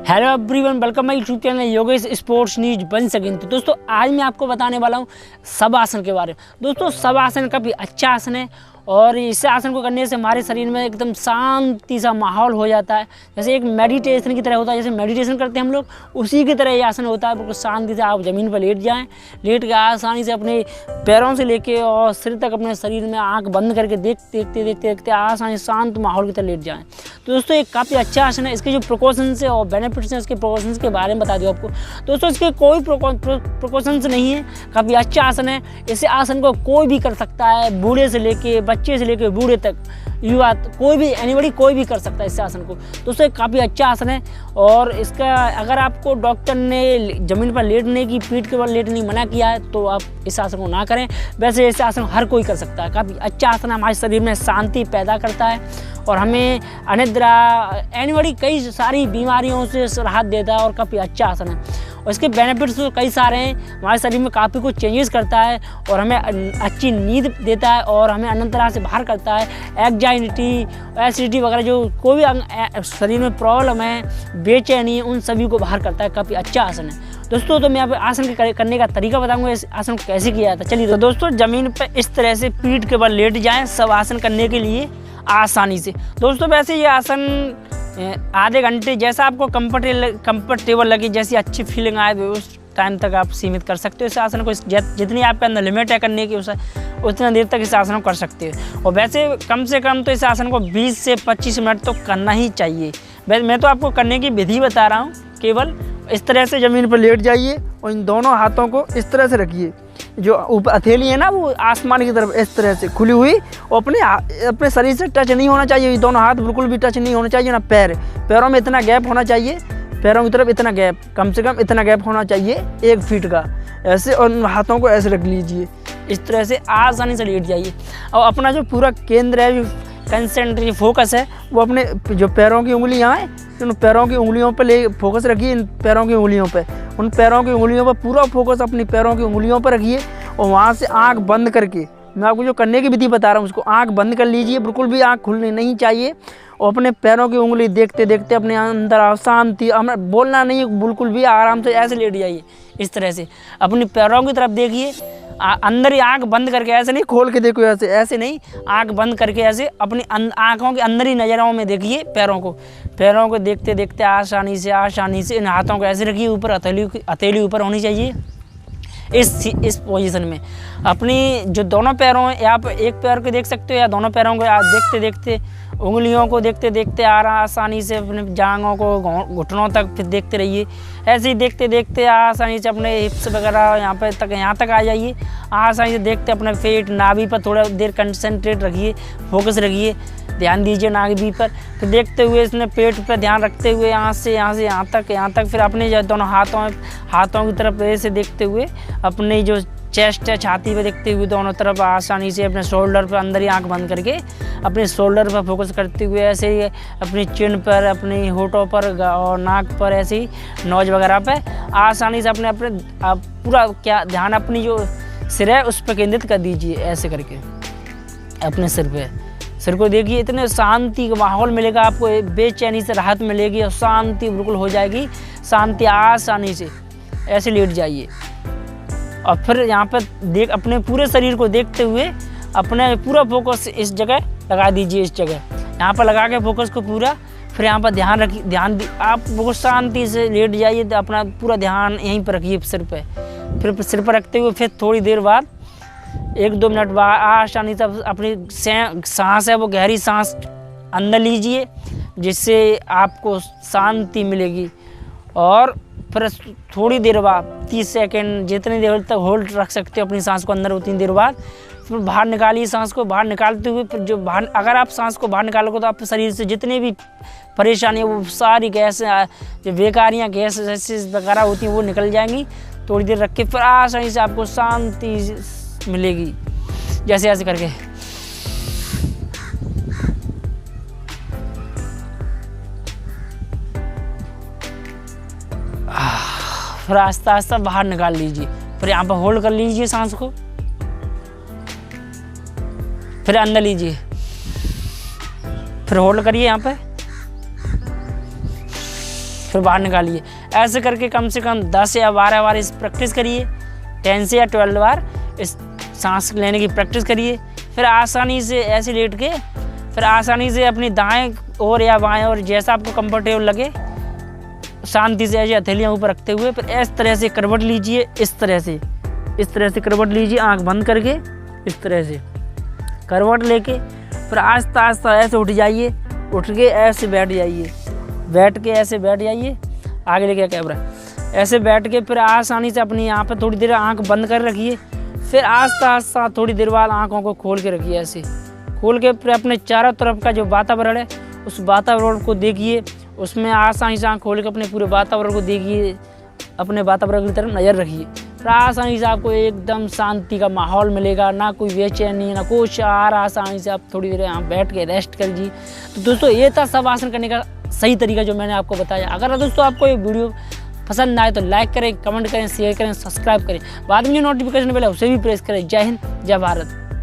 Hello everyone, welcome my YouTube channel Yogesh sports news बन सकें। तो दोस्तों आज मैं आपको बताने वाला हूँ शवासन के बारे में। दोस्तों शवासन काफ़ी अच्छा आसन है और इस आसन को करने से हमारे शरीर में एकदम शांति सा माहौल हो जाता है। जैसे एक मेडिटेशन की तरह होता है, जैसे मेडिटेशन करते हैं हम लोग, उसी की तरह ये आसन होता है। बिल्कुल शांति से आप ज़मीन पर लेट जाएं, लेट के आसानी से अपने पैरों से लेके और सिर तक अपने शरीर में आंख बंद करके देखते आसानी शांत माहौल की तरह लेट जाएं। तो दोस्तों एक काफ़ी अच्छा आसन है। इसके जो प्रिकॉशंस है और बेनिफिट्स हैं, इसके प्रिकॉशंस के बारे में बता दूँ आपको। दोस्तों इसके कोई प्रिकॉशंस नहीं है, काफ़ी अच्छा आसन है। इस आसन को कोई भी कर सकता है, बूढ़े से लेके बच्चे से लेके बूढ़े तक, युवा, कोई भी एनीबॉडी कोई भी कर सकता है इस आसन को। दोस्तों एक काफ़ी अच्छा आसन है और इसका अगर आपको डॉक्टर ने ज़मीन पर लेटने की, पीठ के बल लेटने की मना किया है तो आप इस आसन को ना करें। वैसे इस आसन हर कोई कर सकता है। काफ़ी अच्छा आसन है, हमारे शरीर में शांति पैदा करता है और हमें अनिद्रा, एनीबॉडी कई सारी बीमारियों से राहत देता है और काफ़ी अच्छा आसन है। और इसके बेनिफिट्स तो कई सारे हैं। हमारे शरीर में काफ़ी कुछ चेंजेस करता है और हमें अच्छी नींद देता है और हमें अनंत तरह से बाहर करता है। एग्जाइटी, एसिडिटी वगैरह जो कोई भी शरीर में प्रॉब्लम है, बेचैनी, उन सभी को बाहर करता है। काफ़ी अच्छा आसन है दोस्तों। तो मैं आप आसन करने का तरीका बताऊंगा, इस आसन को कैसे किया जाता है। चलिए तो दोस्तों ज़मीन पर इस तरह से पीठ के बल लेट जाएँ शवासन करने के लिए आसानी से। दोस्तों वैसे ये आसन आधे घंटे जैसा आपको कंफर्टेबल लगे, जैसी अच्छी फीलिंग आए उस टाइम तक आप सीमित कर सकते हो इस आसन को। जितनी आपके अंदर लिमिट है करने की उतना देर तक इस आसन को कर सकते हो। और वैसे कम से कम तो इस आसन को 20 से 25 मिनट तो करना ही चाहिए। वैसे मैं तो आपको करने की विधि बता रहा हूँ। केवल इस तरह से ज़मीन पर लेट जाइए और इन दोनों हाथों को इस तरह से रखिए। जो ऊपर हथेली है ना वो आसमान की तरफ इस तरह से खुली हुई और अपने शरीर से टच नहीं होना चाहिए। दोनों हाथ बिल्कुल भी टच नहीं होना चाहिए, ना पैरों में इतना गैप होना चाहिए, पैरों की तरफ इतना गैप, कम से कम इतना गैप होना चाहिए 1 फीट का। ऐसे और हाथों को ऐसे रख लीजिए, इस तरह से आसानी से लेट जाइए। और अपना जो पूरा केंद्र है, जो कंसंट्रेट फोकस है, वो अपने जो पैरों की उंगलियां हैं, उन पैरों की उंगलियों पर ले फोकस रखिए। इन पैरों की उंगलियों पर, उन पैरों की उंगलियों पर पूरा फोकस अपनी पैरों की उंगलियों पर रखिए और वहाँ से आंख बंद करके, मैं आपको जो करने की विधि बता रहा हूँ उसको आंख बंद कर लीजिए। बिल्कुल भी आंख खुलनी नहीं चाहिए और अपने पैरों की उंगली देखते अपने अंदर शांति, हमें बोलना नहीं, बिल्कुल भी आराम से ऐसे लेट जाइए। इस तरह से अपनी पैरों की तरफ देखिए, अंदर ही आंख बंद करके, ऐसे नहीं खोल के देखो, ऐसे नहीं, आंख बंद करके ऐसे अपनी आंखों के अंदर ही नज़रों में देखिए पैरों को देखते आसानी से इन हाथों को ऐसे रखिए। ऊपर हथेली ऊपर होनी चाहिए। इस पोजीशन में अपनी जो दोनों पैरों हैं, आप एक पैर को देख सकते हो या दोनों पैरों को देखते उंगलियों को देखते आसानी से अपने जांघों को घुटनों तक फिर देखते रहिए। ऐसे ही देखते आसानी से अपने हिप्स वगैरह यहाँ तक आ जाइए। आसानी से देखते अपने पेट, नाभि पर थोड़ा देर कंसंट्रेट रखिए, फोकस रखिए, ध्यान दीजिए नाभि पर। फिर देखते हुए इसने पेट पर ध्यान रखते हुए यहाँ से यहाँ तक फिर अपने जो दोनों हाथों की तरफ ऐसे देखते हुए अपनी जो चेस्ट है, छाती पे देखते हुए दोनों तरफ आसानी से अपने शोल्डर पर अंदर ही आंख बंद करके अपने शोल्डर पर फोकस करते हुए ऐसे ही अपनी चिन पर, अपनी होठों पर और नाक पर, ऐसे ही नोज वगैरह पे आसानी से अपने पूरा क्या ध्यान अपनी जो सिर है उस पर केंद्रित कर दीजिए। ऐसे करके अपने सिर को देखिए। इतने शांति का माहौल मिलेगा आपको, बेचैनी से राहत मिलेगी और शांति बिल्कुल हो जाएगी। शांति आसानी से ऐसे लेट जाइए और फिर यहाँ पर अपने पूरे शरीर को देखते हुए अपने पूरा फोकस इस जगह लगा दीजिए। इस जगह यहाँ पर लगा के फोकस को पूरा, फिर यहाँ पर ध्यान आप बहुत शांति से लेट जाइए। अपना पूरा ध्यान यहीं पर रखिए सिर पे। फिर सिर पर रखते हुए फिर थोड़ी देर बाद 1-2 मिनट बाद आसानी से अपनी सांस है वो गहरी सांस अंदर लीजिए, जिससे आपको शांति मिलेगी। और फिर थोड़ी देर बाद 30 सेकंड जितनी देर तक होल्ड रख सकते हो अपनी सांस को अंदर, उतनी देर बाद फिर बाहर निकालिए। सांस को बाहर निकालते हुए फिर अगर आप सांस को बाहर निकालोगे तो आप शरीर से जितनी भी परेशानी है, वो सारी गैस, जो बेकारियाँ गैस वगैरह होती हैं वो निकल जाएंगी। थोड़ी देर रख के फिर आसानी से आपको शांति मिलेगी, जैसे ऐसे करके। फिर आस्ता बाहर निकाल लीजिए। फिर यहाँ पर होल्ड कर लीजिए सांस को, फिर अंदर लीजिए, फिर होल्ड करिए यहाँ पे, फिर बाहर निकालिए। ऐसे करके कम से कम 10 या 12 बार इस प्रैक्टिस करिए, 10 से या 12 बार इस सांस लेने की प्रैक्टिस करिए। फिर आसानी से ऐसे लेट के फिर आसानी से अपनी दाएं ओर या बाएं ओर जैसा आपको कंफर्टेबल लगे शांति से ऐसे हथेलियाँ ऊपर रखते हुए फिर इस तरह से करवट लीजिए। इस तरह से करवट लीजिए, आंख बंद करके इस तरह से करवट लेके फिर आस्ता आस्ता ऐसे उठ जाइए। उठ के ऐसे बैठ जाइए, बैठ के ऐसे बैठ जाइए, आगे लेके कैमरा, ऐसे बैठ के फिर आसानी से अपनी यहाँ पर थोड़ी देर आंख बंद कर रखिए। फिर आस्ता आस्ता थोड़ी देर बाद आँखों को खोल के रखिए, ऐसे खोल के फिर अपने चारों तरफ का जो वातावरण है उस वातावरण को देखिए। उसमें आसानी से आँख खोल के अपने पूरे वातावरण को देखिए, अपने वातावरण की तरफ नज़र रखिए। फिर आसानी से आपको एकदम शांति का माहौल मिलेगा, ना कोई बेचैनी ना कुछ, आसानी से आप थोड़ी देर यहाँ बैठ के रेस्ट कर लीजिए। तो दोस्तों ये था शवासन करने का सही तरीका जो मैंने आपको बताया। अगर दोस्तों आपको ये वीडियो पसंद आए तो लाइक करें, कमेंट करें, शेयर करें, सब्सक्राइब करें, बाद में जो नोटिफिकेशन बेल है उसे भी प्रेस करें। जय हिंद, जय भारत।